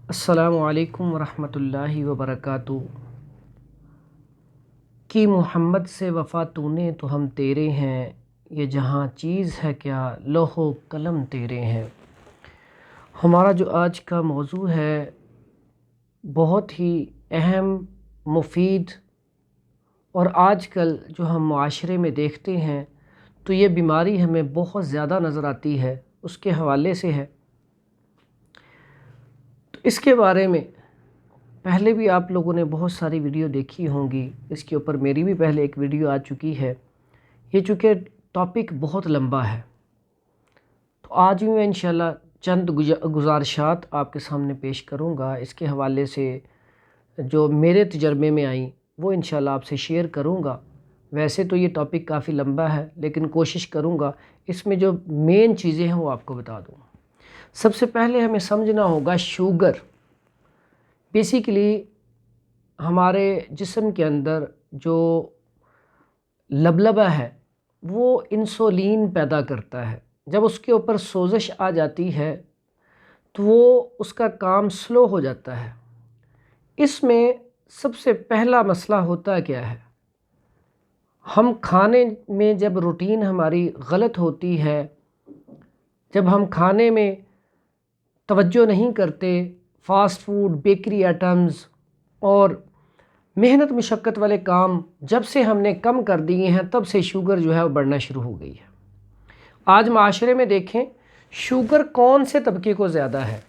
السلام علیکم ورحمۃ اللہ وبرکاتہ۔ کی محمد سے وفا تو نے تو ہم تیرے ہیں، یہ جہاں چیز ہے کیا لوح و قلم تیرے ہیں۔ ہمارا جو آج کا موضوع ہے بہت ہی اہم، مفید، اور آج کل جو ہم معاشرے میں دیکھتے ہیں تو یہ بیماری ہمیں بہت زیادہ نظر آتی ہے، اس کے حوالے سے ہے۔ تو اس کے بارے میں پہلے بھی آپ لوگوں نے بہت ساری ویڈیو دیکھی ہوں گی، اس کے اوپر میری بھی پہلے ایک ویڈیو آ چکی ہے۔ یہ چونکہ ٹاپک بہت لمبا ہے تو آج بھی میں انشاءاللہ چند گزارشات آپ کے سامنے پیش کروں گا، اس کے حوالے سے جو میرے تجربے میں آئیں وہ انشاءاللہ آپ سے شیئر کروں گا۔ ویسے تو یہ ٹاپک کافی لمبا ہے لیکن کوشش کروں گا اس میں جو مین چیزیں ہیں وہ آپ کو بتا دوں۔ سب سے پہلے ہمیں سمجھنا ہوگا شوگر بیسیکلی ہمارے جسم کے اندر جو لبلبہ ہے وہ انسولین پیدا کرتا ہے۔ جب اس کے اوپر سوزش آ جاتی ہے تو وہ اس کا کام سلو ہو جاتا ہے۔ اس میں سب سے پہلا مسئلہ ہوتا کیا ہے؟ ہم کھانے میں جب روٹین ہماری غلط ہوتی ہے، جب ہم کھانے میں توجہ نہیں کرتے، فاسٹ فوڈ، بیکری آئٹمز اور محنت مشقت والے کام جب سے ہم نے کم کر دیے ہیں تب سے شوگر جو ہے وہ بڑھنا شروع ہو گئی ہے۔ آج معاشرے میں دیکھیں شوگر کون سے طبقے کو زیادہ ہے؟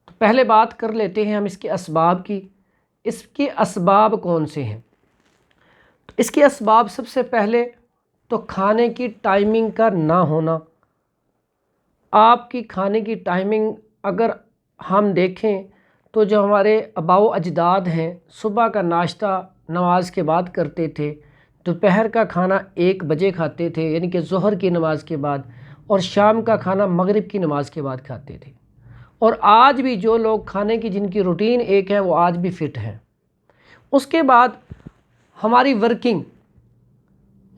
تو پہلے بات کر لیتے ہیں ہم اس کے اسباب کی۔ اس کے اسباب کون سے ہیں؟ تو اس کے اسباب سب سے پہلے تو کھانے کی ٹائمنگ کا نہ ہونا۔ آپ کی کھانے کی ٹائمنگ اگر ہم دیکھیں تو جو ہمارے آباء و اجداد ہیں صبح کا ناشتہ نماز کے بعد کرتے تھے، دوپہر کا کھانا 1 بجے کھاتے تھے یعنی کہ ظہر کی نماز کے بعد، اور شام کا کھانا مغرب کی نماز کے بعد کھاتے تھے۔ اور آج بھی جو لوگ کھانے کی جن کی روٹین ایک ہے وہ آج بھی فٹ ہیں۔ اس کے بعد ہماری ورکنگ،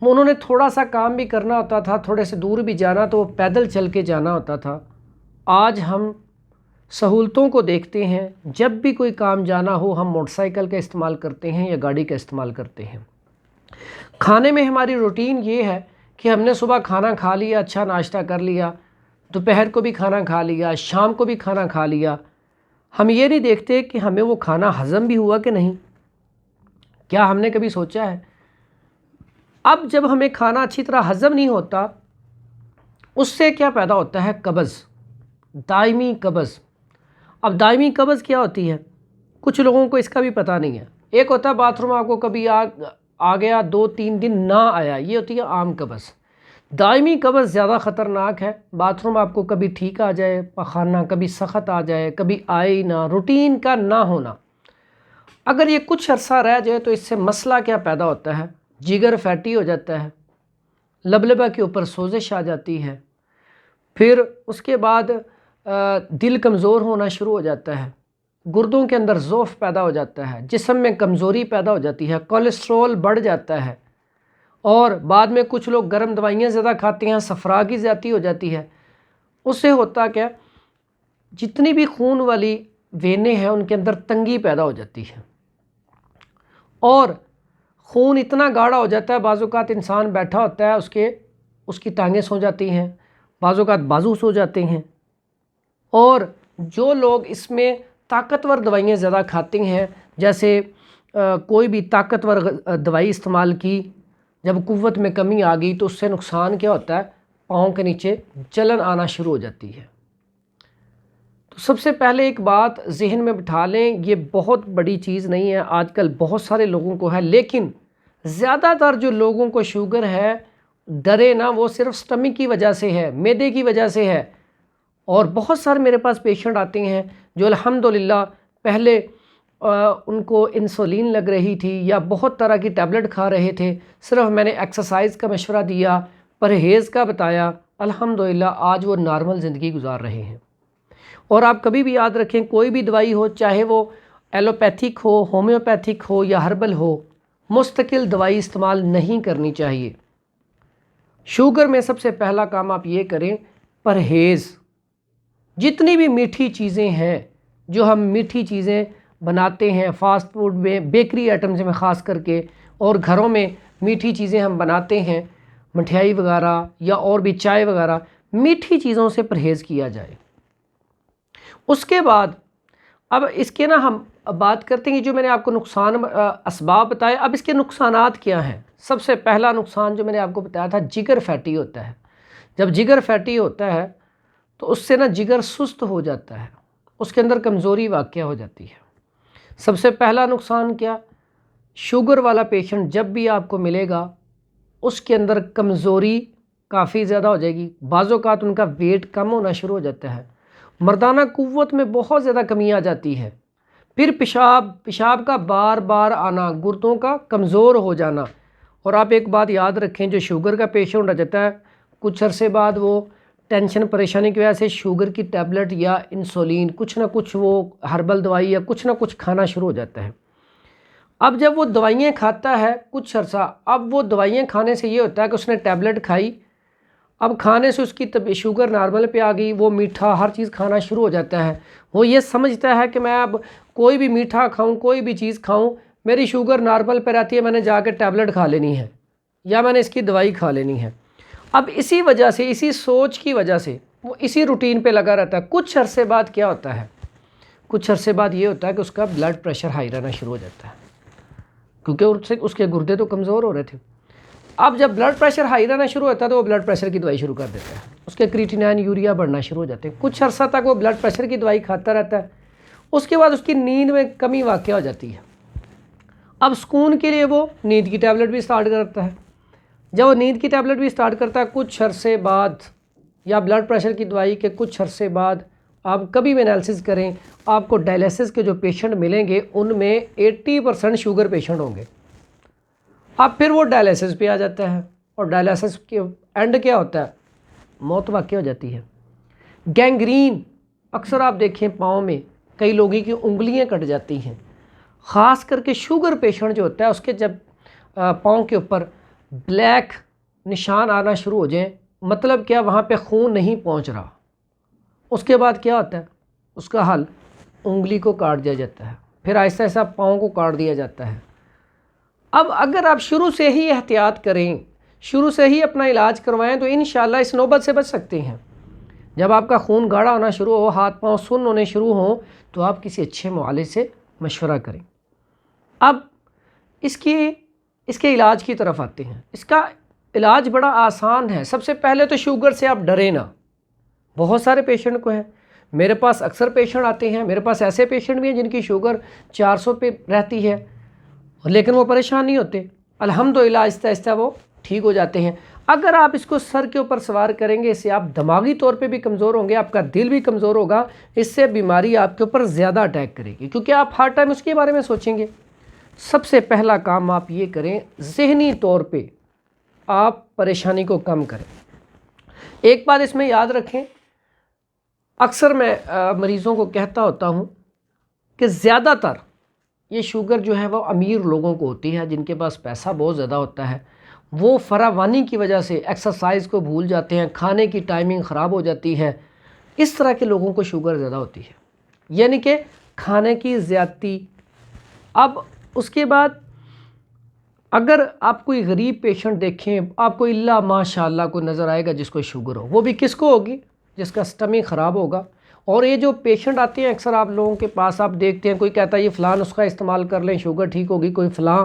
انہوں نے تھوڑا سا کام بھی کرنا ہوتا تھا، تھوڑے سے دور بھی جانا تو وہ پیدل چل کے جانا ہوتا تھا۔ آج ہم سہولتوں کو دیکھتے ہیں، جب بھی کوئی کام جانا ہو ہم موٹر سائیکل کا استعمال کرتے ہیں یا گاڑی کا استعمال کرتے ہیں۔ کھانے میں ہماری روٹین یہ ہے کہ ہم نے صبح کھانا کھا لیا، اچھا ناشتہ کر لیا، دوپہر کو بھی کھانا کھا لیا، شام کو بھی کھانا کھا لیا۔ ہم یہ نہیں دیکھتے کہ ہمیں وہ کھانا ہضم بھی ہوا کہ نہیں۔ کیا ہم نے کبھی سوچا ہے؟ اب جب ہمیں کھانا اچھی طرح ہضم نہیں ہوتا اس سے کیا پیدا ہوتا ہے؟ قبض، دائمی قبض۔ اب دائمی قبض کیا ہوتی ہے؟ کچھ لوگوں کو اس کا بھی پتہ نہیں ہے۔ ایک ہوتا ہے باتھ روم آپ کو کبھی آ گیا، 2-3 دن نہ آیا، یہ ہوتی ہے عام قبض۔ دائمی قبض زیادہ خطرناک ہے۔ باتھ روم آپ کو کبھی ٹھیک آ جائے، پخانہ کبھی سخت آ جائے، کبھی آئے ہی نہ، روٹین کا نہ ہونا۔ اگر یہ کچھ عرصہ رہ جائے تو اس سے مسئلہ کیا پیدا ہوتا ہے؟ جگر فیٹی ہو جاتا ہے، لبلبہ کے اوپر سوزش آ جاتی ہے، پھر اس کے بعد دل کمزور ہونا شروع ہو جاتا ہے، گردوں کے اندر ضعف پیدا ہو جاتا ہے، جسم میں کمزوری پیدا ہو جاتی ہے، کولیسٹرول بڑھ جاتا ہے، اور بعد میں کچھ لوگ گرم دوائیاں زیادہ کھاتے ہیں، صفرا کی زیادتی ہو جاتی ہے۔ اس سے ہوتا کیا؟ جتنی بھی خون والی وینیں ہیں ان کے اندر تنگی پیدا ہو جاتی ہے، اور خون اتنا گاڑھا ہو جاتا ہے، بعض اوقات انسان بیٹھا ہوتا ہے اس کی ٹانگیں سو جاتی ہیں، بعض اوقات بازو سو جاتے ہیں۔ اور جو لوگ اس میں طاقتور دوائیاں زیادہ کھاتے ہیں، جیسے کوئی بھی طاقتور دوائی استعمال کی، جب قوت میں کمی آ گئی تو اس سے نقصان کیا ہوتا ہے؟ پاؤں کے نیچے جلن آنا شروع ہو جاتی ہے۔ تو سب سے پہلے ایک بات ذہن میں بٹھا لیں، یہ بہت بڑی چیز نہیں ہے، آج کل بہت سارے لوگوں کو ہے، لیکن زیادہ تر جو لوگوں کو شوگر ہے ڈرے نہ، وہ صرف سٹمک کی وجہ سے ہے، معدے کی وجہ سے ہے۔ اور بہت سارے میرے پاس پیشنٹ آتے ہیں جو الحمدللہ پہلے ان کو انسولین لگ رہی تھی یا بہت طرح کی ٹیبلٹ کھا رہے تھے، صرف میں نے ایکسرسائز کا مشورہ دیا، پرہیز کا بتایا، الحمدللہ آج وہ نارمل زندگی گزار رہے ہیں۔ اور آپ کبھی بھی یاد رکھیں، کوئی بھی دوائی ہو، چاہے وہ ایلوپیتھک ہو، ہومیوپیتھک ہو یا ہربل ہو، مستقل دوائی استعمال نہیں کرنی چاہیے۔ شوگر میں سب سے پہلا کام آپ یہ کریں، پرہیز۔ جتنی بھی میٹھی چیزیں ہیں جو ہم میٹھی چیزیں بناتے ہیں فاسٹ فوڈ میں، بیکری آئٹمز میں خاص کر کے، اور گھروں میں میٹھی چیزیں ہم بناتے ہیں، مٹھائی وغیرہ یا اور بھی چائے وغیرہ، میٹھی چیزوں سے پرہیز کیا جائے۔ اس کے بعد اب اس کے ہم بات کرتے ہیں، جو میں نے آپ کو نقصان اسباب بتائے، اب اس کے نقصانات کیا ہیں۔ سب سے پہلا نقصان جو میں نے آپ کو بتایا تھا، جگر فیٹی ہوتا ہے۔ جب جگر فیٹی ہوتا ہے تو اس سے جگر سست ہو جاتا ہے، اس کے اندر کمزوری واقع ہو جاتی ہے۔ سب سے پہلا نقصان کیا، شوگر والا پیشنٹ جب بھی آپ کو ملے گا اس کے اندر کمزوری کافی زیادہ ہو جائے گی، بعض اوقات ان کا ویٹ کم ہونا شروع ہو جاتا ہے، مردانہ قوت میں بہت زیادہ کمی آ جاتی ہے، پھر پیشاب کا بار بار آنا، گردوں کا کمزور ہو جانا۔ اور آپ ایک بات یاد رکھیں، جو شوگر کا پیشنٹ ہو جاتا ہے کچھ عرصے بعد وہ ٹینشن پریشانی کی وجہ سے شوگر کی ٹیبلٹ یا انسولین کچھ نہ کچھ وہ ہربل دوائی یا کچھ نہ کچھ کھانا شروع ہو جاتا ہے۔ اب جب وہ دوائیاں کھاتا ہے کچھ عرصہ، اب وہ دوائیاں کھانے سے یہ ہوتا ہے کہ اس نے ٹیبلٹ کھائی، اب کھانے سے اس کی شوگر نارمل پہ آ گئی، وہ میٹھا ہر چیز کھانا شروع ہو جاتا ہے۔ وہ یہ سمجھتا ہے کہ میں اب کوئی بھی میٹھا کھاؤں، کوئی بھی چیز کھاؤں، میری شوگر نارمل پہ رہتی ہے، میں نے جا کے ٹیبلٹ کھا لینی ہے یا میں نے اس کی دوائی کھا لینی ہے۔ اب اسی وجہ سے، اسی سوچ کی وجہ سے وہ اسی روٹین پہ لگا رہتا ہے۔ کچھ عرصے بعد کیا ہوتا ہے، کچھ عرصے بعد یہ ہوتا ہے کہ اس کا بلڈ پریشر ہائی رہنا شروع ہو جاتا ہے، کیونکہ اس کے گردے تو کمزور ہو رہے تھے۔ اب جب بلڈ پریشر ہائی رہنا شروع ہوتا ہے تو وہ بلڈ پریشر کی دوائی شروع کر دیتا ہے، اس کے کریٹینائن یوریا بڑھنا شروع ہو جاتے ہیں۔ کچھ عرصہ تک وہ بلڈ پریشر کی دوائی کھاتا رہتا ہے، اس کے بعد اس کی نیند میں کمی واقع ہو جاتی ہے۔ اب سکون کے لیے وہ نیند کی ٹیبلٹ بھی سٹارٹ کرتا ہے۔ جب وہ نیند کی ٹیبلٹ بھی سٹارٹ کرتا ہے کچھ عرصے بعد، یا بلڈ پریشر کی دوائی کے کچھ عرصے بعد، آپ کبھی بھی انالیسس کریں، آپ کو ڈائلیسس کے جو پیشنٹ ملیں گے ان میں 80% شوگر پیشنٹ ہوں گے۔ اب پھر وہ ڈائلیسس پہ آ جاتا ہے، اور ڈائلیسس کے اینڈ کیا ہوتا ہے، موت واقع ہو جاتی ہے۔ گینگرین، اکثر آپ دیکھیں پاؤں میں کئی لوگوں کی انگلیاں کٹ جاتی ہیں، خاص کر کے شوگر پیشنٹ جو ہوتا ہے اس کے جب پاؤں کے اوپر بلیک نشان آنا شروع ہو جائیں، مطلب کیا، وہاں پہ خون نہیں پہنچ رہا، اس کے بعد کیا ہوتا ہے، اس کا حل انگلی کو کاٹ دیا جاتا ہے، پھر آہستہ آہستہ پاؤں کو کاٹ دیا جاتا ہے۔ اب اگر آپ شروع سے ہی احتیاط کریں، شروع سے ہی اپنا علاج کروائیں تو انشاءاللہ اس نوبت سے بچ سکتے ہیں۔ جب آپ کا خون گاڑھا ہونا شروع ہو، ہاتھ پاؤں سن ہونے شروع ہوں، تو آپ کسی اچھے معالج سے مشورہ کریں۔ اب اس کے علاج کی طرف آتے ہیں۔ اس کا علاج بڑا آسان ہے۔ سب سے پہلے تو شوگر سے آپ ڈریں نہ۔ بہت سارے پیشنٹ کو ہیں، میرے پاس اکثر پیشنٹ آتے ہیں، میرے پاس ایسے پیشنٹ بھی ہیں جن کی شوگر 400 پہ رہتی ہے لیکن وہ پریشان نہیں ہوتے، الحمدللہ آہستہ آہستہ وہ ٹھیک ہو جاتے ہیں۔ اگر آپ اس کو سر کے اوپر سوار کریں گے، اس سے آپ دماغی طور پہ بھی کمزور ہوں گے، آپ کا دل بھی کمزور ہوگا، اس سے بیماری آپ کے اوپر زیادہ اٹیک کرے گی، کیونکہ آپ ہر ٹائم اس کے بارے میں سوچیں گے۔ سب سے پہلا کام آپ یہ کریں، ذہنی طور پہ آپ پریشانی کو کم کریں۔ ایک بات اس میں یاد رکھیں، اکثر میں مریضوں کو کہتا ہوتا ہوں کہ زیادہ تر یہ شوگر جو ہے وہ امیر لوگوں کو ہوتی ہے، جن کے پاس پیسہ بہت زیادہ ہوتا ہے۔ وہ فراوانی کی وجہ سے ایکسرسائز کو بھول جاتے ہیں، کھانے کی ٹائمنگ خراب ہو جاتی ہے، اس طرح کے لوگوں کو شوگر زیادہ ہوتی ہے، یعنی کہ کھانے کی زیادتی۔ اب اس کے بعد اگر آپ کوئی غریب پیشنٹ دیکھیں، آپ کو الا ماشاء اللہ کو نظر آئے گا جس کو شوگر ہو، وہ بھی کس کو ہوگی، جس کا سٹمک خراب ہوگا۔ اور یہ جو پیشنٹ آتے ہیں اکثر آپ لوگوں کے پاس، آپ دیکھتے ہیں کوئی کہتا ہے یہ فلاں نسخہ استعمال کر لیں شوگر ٹھیک ہوگی، کوئی فلاں۔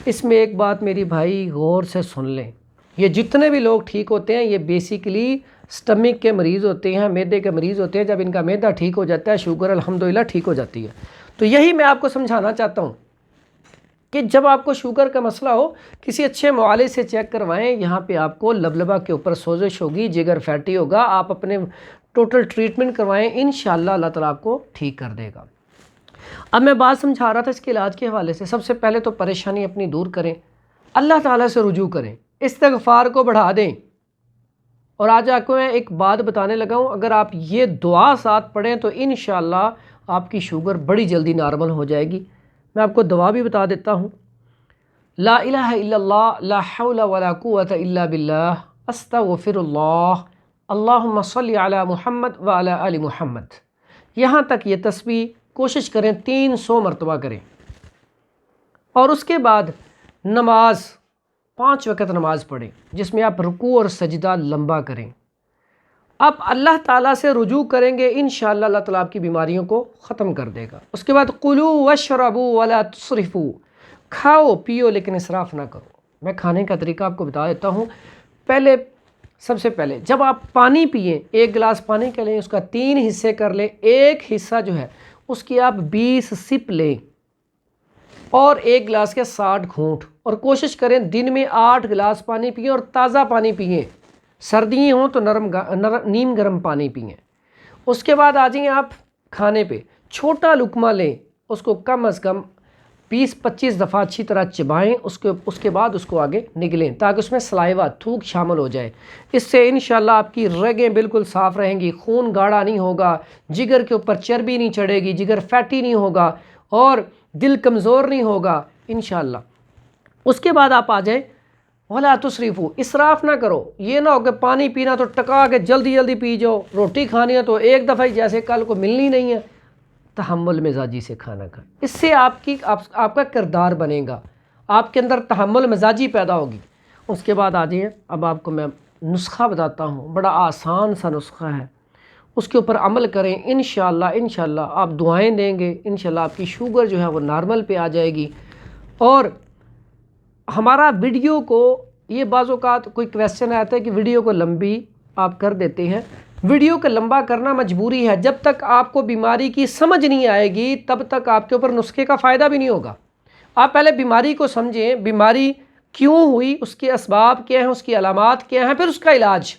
اس میں ایک بات میری بھائی غور سے سن لیں، یہ جتنے بھی لوگ ٹھیک ہوتے ہیں یہ بیسیکلی سٹمک کے مریض ہوتے ہیں، معدے کے مریض ہوتے ہیں۔ جب ان کا معدہ ٹھیک ہو جاتا ہے شوگر الحمدللہ ٹھیک ہو جاتی ہے۔ تو یہی میں آپ کو سمجھانا چاہتا ہوں کہ جب آپ کو شوگر کا مسئلہ ہو کسی اچھے معالج سے چیک کروائیں۔ یہاں پہ آپ کو لبلبہ کے اوپر سوزش ہوگی، جگر فیٹی ہوگا، آپ اپنے ٹوٹل ٹریٹمنٹ کروائیں، انشاءاللہ اللہ تعالیٰ آپ کو ٹھیک کر دے گا۔ اب میں بات سمجھا رہا تھا اس کے علاج کے حوالے سے، سب سے پہلے تو پریشانی اپنی دور کریں، اللہ تعالیٰ سے رجوع کریں، استغفار کو بڑھا دیں۔ اور آج آپ کو میں ایک بات بتانے لگا ہوں، اگر آپ یہ دعا ساتھ پڑھیں تو انشاءاللہ آپ کی شوگر بڑی جلدی نارمل ہو جائے گی۔ میں آپ کو دعا بھی بتا دیتا ہوں، لا الہ الا اللہ، لا حول ولا قوت الا باللہ، استغفر اللہ، اللہم صلی علی محمد وعلی آل محمد۔ یہاں تک یہ تسبیح کوشش کریں 300 مرتبہ کریں، اور اس کے بعد نماز 5 وقت نماز پڑھیں جس میں آپ رکوع اور سجدہ لمبا کریں۔ اب اللہ تعالیٰ سے رجوع کریں گے، انشاءاللہ اللہ تعالیٰ آپ کی بیماریوں کو ختم کر دے گا۔ اس کے بعد کلوا واشربوا ولا تسرفوا، کھاؤ پیو لیکن اسراف نہ کرو۔ میں کھانے کا طریقہ آپ کو بتا دیتا ہوں۔ سب سے پہلے جب آپ پانی پئیں، 1 گلاس پانی کے لیں، اس کا 3 حصے کر لیں، ایک حصہ جو ہے اس کی آپ 20 سپ لیں اور 1 گلاس کے 60 گھونٹ، اور کوشش کریں دن میں 8 گلاس پانی پئیں اور تازہ پانی پئیں، سردی ہوں تو نیم گرم پانی پئیں۔ اس کے بعد آ جائیں آپ کھانے پہ، چھوٹا لقمہ لیں، اس کو کم از کم 20-25 دفعہ اچھی طرح چبائیں، اس کے بعد اس کو آگے نگلیں تاکہ اس میں سلائیوا تھوک شامل ہو جائے۔ اس سے انشاءاللہ آپ کی رگیں بالکل صاف رہیں گی، خون گاڑھا نہیں ہوگا، جگر کے اوپر چربی نہیں چڑھے گی، جگر فیٹی نہیں ہوگا اور دل کمزور نہیں ہوگا انشاءاللہ۔ اس کے بعد آپ آ جائیں ولا تسرفوا، اسراف نہ کرو۔ یہ نہ ہو کہ پانی پینا تو ٹکا کے جلدی جلدی پی جاؤ، روٹی کھانی ہے تو ایک دفعہ ہی جیسے کل کو ملنی نہیں ہے۔ تحمل مزاجی سے کھانا کھائیں، اس سے آپ کا کردار بنے گا، آپ کے اندر تحمل مزاجی پیدا ہوگی۔ اس کے بعد آ جائیں، اب آپ کو میں نسخہ بتاتا ہوں، بڑا آسان سا نسخہ ہے، اس کے اوپر عمل کریں انشاءاللہ آپ دعائیں دیں گے، انشاءاللہ آپ کی شوگر جو ہے وہ نارمل پہ آ جائے گی۔ اور ہمارا ویڈیو کو، یہ بعض اوقات کوئی کویسچن آتا ہے کہ ویڈیو کو لمبی آپ کر دیتے ہیں، ویڈیو کو لمبا کرنا مجبوری ہے، جب تک آپ کو بیماری کی سمجھ نہیں آئے گی تب تک آپ کے اوپر نسخے کا فائدہ بھی نہیں ہوگا۔ آپ پہلے بیماری کو سمجھیں، بیماری کیوں ہوئی، اس کے اسباب کیا ہیں، اس کی علامات کیا ہیں، پھر اس کا علاج۔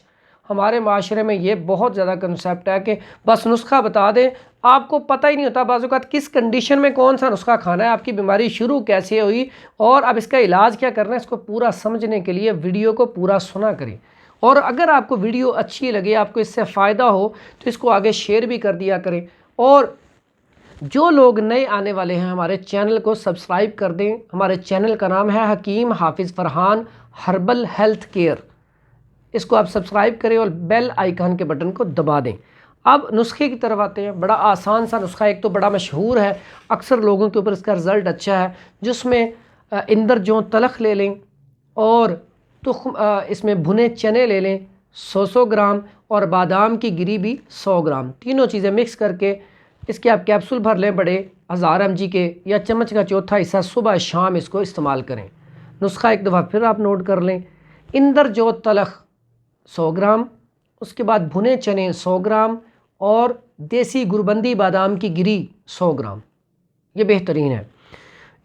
ہمارے معاشرے میں یہ بہت زیادہ کنسیپٹ ہے کہ بس نسخہ بتا دیں، آپ کو پتہ ہی نہیں ہوتا بعض اوقات کس کنڈیشن میں کون سا نسخہ کھانا ہے، آپ کی بیماری شروع کیسے ہوئی اور اب اس کا علاج کیا کرنا ہے۔ اس کو پورا سمجھنے کے لیے ویڈیو کو پورا سنا کریں، اور اگر آپ کو ویڈیو اچھی لگے، آپ کو اس سے فائدہ ہو تو اس کو آگے شیئر بھی کر دیا کریں، اور جو لوگ نئے آنے والے ہیں ہمارے چینل کو سبسکرائب کر دیں۔ ہمارے چینل کا نام ہے حکیم حافظ فرحان ہربل ہیلتھ کیئر، اس کو آپ سبسکرائب کریں اور بیل آئیکن کے بٹن کو دبا دیں۔ اب نسخے کی طرف آتے ہیں، بڑا آسان سا نسخہ، ایک تو بڑا مشہور ہے، اکثر لوگوں کے اوپر اس کا رزلٹ اچھا ہے، جس میں اندر جو تلخ لے لیں اور اس میں بھنے چنے لے لیں 100 گرام، اور بادام کی گری بھی 100 گرام، تینوں چیزیں مکس کر کے اس کے آپ کیپسول بھر لیں بڑے 1000 mg کے، یا چمچ کا چوتھا حصہ صبح شام اس کو استعمال کریں۔ نسخہ ایک دفعہ پھر آپ نوٹ کر لیں، اندر جو تلخ 100 گرام، اس کے بعد بھنے چنے 100 گرام، اور دیسی گربندی بادام کی گری 100 گرام، یہ بہترین ہے۔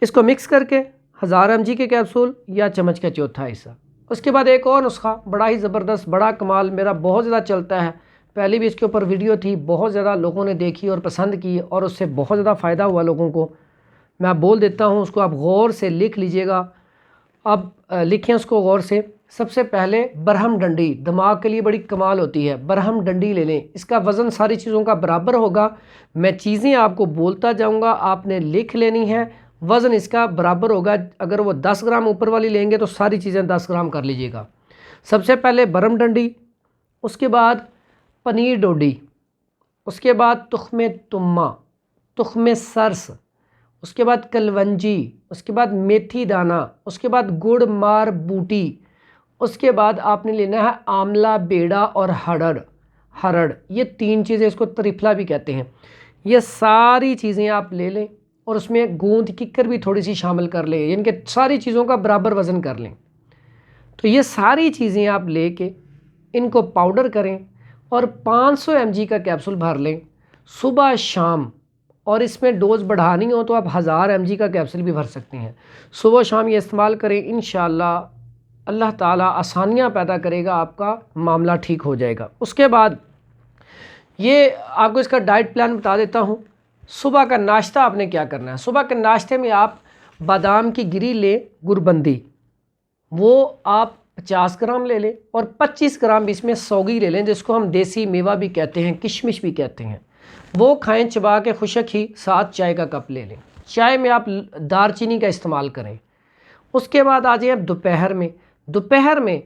اس کو مکس کر کے 1000 mg کے کیپسول یا چمچ کا چوتھا حصہ۔ اس کے بعد ایک اور نسخہ بڑا ہی زبردست، بڑا کمال، میرا بہت زیادہ چلتا ہے، پہلے بھی اس کے اوپر ویڈیو تھی، بہت زیادہ لوگوں نے دیکھی اور پسند کی اور اس سے بہت زیادہ فائدہ ہوا لوگوں کو۔ میں بول دیتا ہوں، اس کو آپ غور سے لکھ لیجئے گا۔ اب لکھیں اس کو غور سے۔ سب سے پہلے برہم ڈنڈی، دماغ کے لیے بڑی کمال ہوتی ہے، برہم ڈنڈی لے لیں، اس کا وزن ساری چیزوں کا برابر ہوگا، میں چیزیں آپ کو بولتا جاؤں گا، آپ نے لکھ لینی ہے، وزن اس کا برابر ہوگا۔ اگر وہ 10 گرام اوپر والی لیں گے تو ساری چیزیں 10 گرام کر لیجئے گا۔ سب سے پہلے برہم ڈنڈی، اس کے بعد پنیر ڈوڈی، اس کے بعد تخم تمہ، تخم سرس، اس کے بعد کلونجی، اس کے بعد میتھی دانہ، اس کے بعد گڑ مار بوٹی، اس کے بعد آپ نے لینا ہے آملہ بیڑا اور ہرڑ، یہ 3 چیزیں، اس کو تریفلا بھی کہتے ہیں۔ یہ ساری چیزیں آپ لے لیں اور اس میں گوند ککر بھی تھوڑی سی شامل کر لیں، یعنی کہ ساری چیزوں کا برابر وزن کر لیں۔ تو یہ ساری چیزیں آپ لے کے ان کو پاؤڈر کریں اور 500 mg کا کیپسول بھر لیں صبح شام، اور اس میں ڈوز بڑھانی ہو تو آپ 1000 mg کا کیپسول بھی بھر سکتے ہیں۔ صبح شام یہ استعمال کریں، انشاءاللہ اللہ تعالیٰ آسانیاں پیدا کرے گا، آپ کا معاملہ ٹھیک ہو جائے گا۔ اس کے بعد یہ آپ کو اس کا ڈائٹ پلان بتا دیتا ہوں۔ صبح کا ناشتہ آپ نے کیا کرنا ہے؟ صبح کے ناشتے میں آپ بادام کی گری لیں، گربندی، وہ آپ 50 گرام لے لیں، اور 25 گرام بھی اس میں سوگی لے لیں، جس کو ہم دیسی میوہ بھی کہتے ہیں، کشمش بھی کہتے ہیں، وہ کھائیں چبا کے خشک ہی، ساتھ چائے کا کپ لے لیں، چائے میں آپ دار چینی کا استعمال کریں۔ اس کے بعد آ جائیں آپ دوپہر میں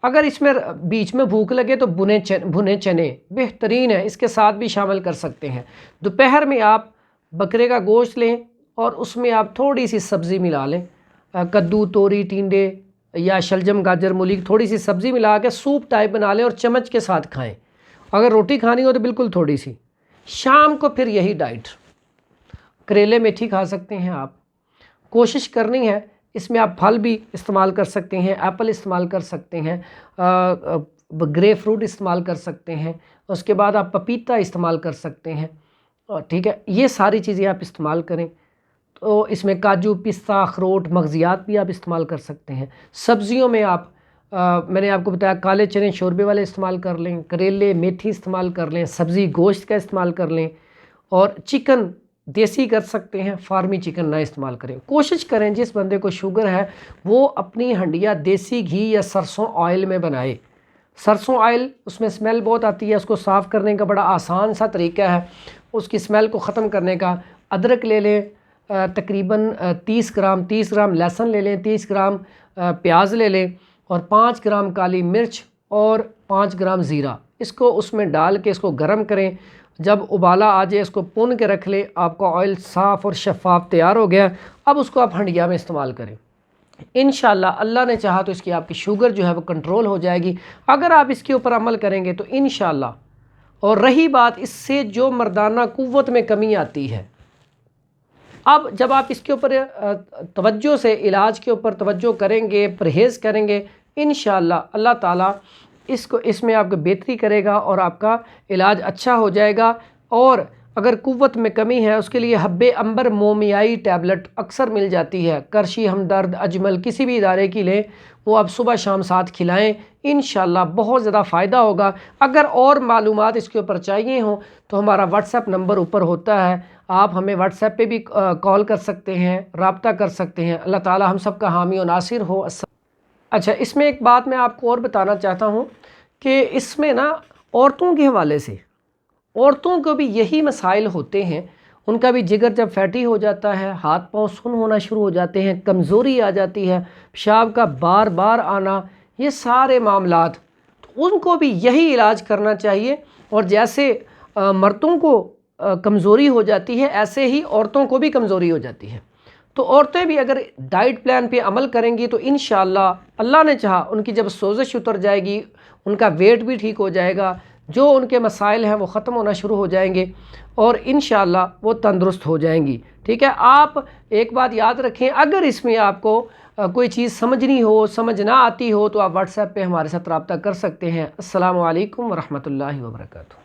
اگر اس میں بیچ میں بھوک لگے تو بھنے چنے بہترین ہے، اس کے ساتھ بھی شامل کر سکتے ہیں۔ دوپہر میں آپ بکرے کا گوشت لیں اور اس میں آپ تھوڑی سی سبزی ملا لیں، کدو، توری، ٹینڈے یا شلجم، گاجر، مولی، تھوڑی سی سبزی ملا کے سوپ ٹائپ بنا لیں اور چمچ کے ساتھ کھائیں۔ اگر روٹی کھانی ہو تو بالکل تھوڑی سی۔ شام کو پھر یہی ڈائٹ۔ کریلے میتھی کھا سکتے ہیں آپ۔ کوشش کرنی ہے اس میں آپ پھل بھی استعمال کر سکتے ہیں، ایپل استعمال کر سکتے ہیں، گریپ فروٹ استعمال کر سکتے ہیں، اس کے بعد آپ پپیتا استعمال کر سکتے ہیں، ٹھیک ہے، یہ ساری چیزیں آپ استعمال کریں۔ تو اس میں کاجو، پستہ، اخروٹ، مغزیات بھی آپ استعمال کر سکتے ہیں۔ سبزیوں میں آپ میں نے آپ کو بتایا کالے چنے شوربے والے استعمال کر لیں، کریلے میتھی استعمال کر لیں، سبزی گوشت کا استعمال کر لیں، اور چکن دیسی کر سکتے ہیں، فارمی چکن نہ استعمال کریں۔ کوشش کریں جس بندے کو شوگر ہے وہ اپنی ہنڈیا دیسی گھی یا سرسوں آئل میں بنائے۔ سرسوں آئل، اس میں اسمیل بہت آتی ہے، اس کو صاف کرنے کا بڑا آسان سا طریقہ ہے اس کی اسمیل کو ختم کرنے کا۔ ادرک لے لیں تقریباً 30 گرام لہسن لے لیں، 30 گرام پیاز لے لیں، اور 5 گرام کالی مرچ اور 5 گرام زیرہ، اس کو اس میں ڈال کے اس کو گرم کریں۔ جب ابالا آ جائے اس کو پون کے رکھ لیں، آپ کا آئل صاف اور شفاف تیار ہو گیا۔ اب اس کو آپ ہنڈیا میں استعمال کریں، انشاءاللہ اللہ نے چاہا تو اس کی آپ کی شوگر جو ہے وہ کنٹرول ہو جائے گی اگر آپ اس کے اوپر عمل کریں گے تو انشاءاللہ۔ اور رہی بات اس سے جو مردانہ قوت میں کمی آتی ہے، اب جب آپ اس کے اوپر توجہ سے علاج کے اوپر توجہ کریں گے، پرہیز کریں گے، انشاءاللہ اللہ تعالیٰ اس میں آپ کو بہتری کرے گا اور آپ کا علاج اچھا ہو جائے گا۔ اور اگر قوت میں کمی ہے اس کے لیے حب عنبر مومیائی ٹیبلٹ اکثر مل جاتی ہے، کرشی، ہمدرد، اجمل، کسی بھی ادارے کی لیں، وہ آپ صبح شام ساتھ کھلائیں، انشاءاللہ بہت زیادہ فائدہ ہوگا۔ اگر اور معلومات اس کے اوپر چاہیے ہوں تو ہمارا واٹس ایپ نمبر اوپر ہوتا ہے، آپ ہمیں واٹس ایپ پہ بھی کال کر سکتے ہیں، رابطہ کر سکتے ہیں۔ اللہ تعالی ہم سب کا حامی و ناصر ہو۔ اچھا، اس میں ایک بات میں آپ کو اور بتانا چاہتا ہوں کہ اس میں نا عورتوں کے حوالے سے عورتوں کو بھی یہی مسائل ہوتے ہیں، ان کا بھی جگر جب فیٹی ہو جاتا ہے، ہاتھ پاؤں سن ہونا شروع ہو جاتے ہیں، کمزوری آ جاتی ہے، پیشاب کا بار بار آنا، یہ سارے معاملات، تو ان کو بھی یہی علاج کرنا چاہیے۔ اور جیسے مردوں کو کمزوری ہو جاتی ہے ایسے ہی عورتوں کو بھی کمزوری ہو جاتی ہے، تو عورتیں بھی اگر ڈائٹ پلان پہ عمل کریں گی تو انشاءاللہ اللہ نے چاہا ان کی جب سوزش اتر جائے گی، ان کا ویٹ بھی ٹھیک ہو جائے گا، جو ان کے مسائل ہیں وہ ختم ہونا شروع ہو جائیں گے اور انشاءاللہ وہ تندرست ہو جائیں گی۔ ٹھیک ہے، آپ ایک بات یاد رکھیں، اگر اس میں آپ کو کوئی چیز سمجھنی ہو، سمجھ نہ آتی ہو تو آپ واٹس ایپ پہ ہمارے ساتھ رابطہ کر سکتے ہیں۔ السلام علیکم ورحمۃ اللہ وبرکاتہ۔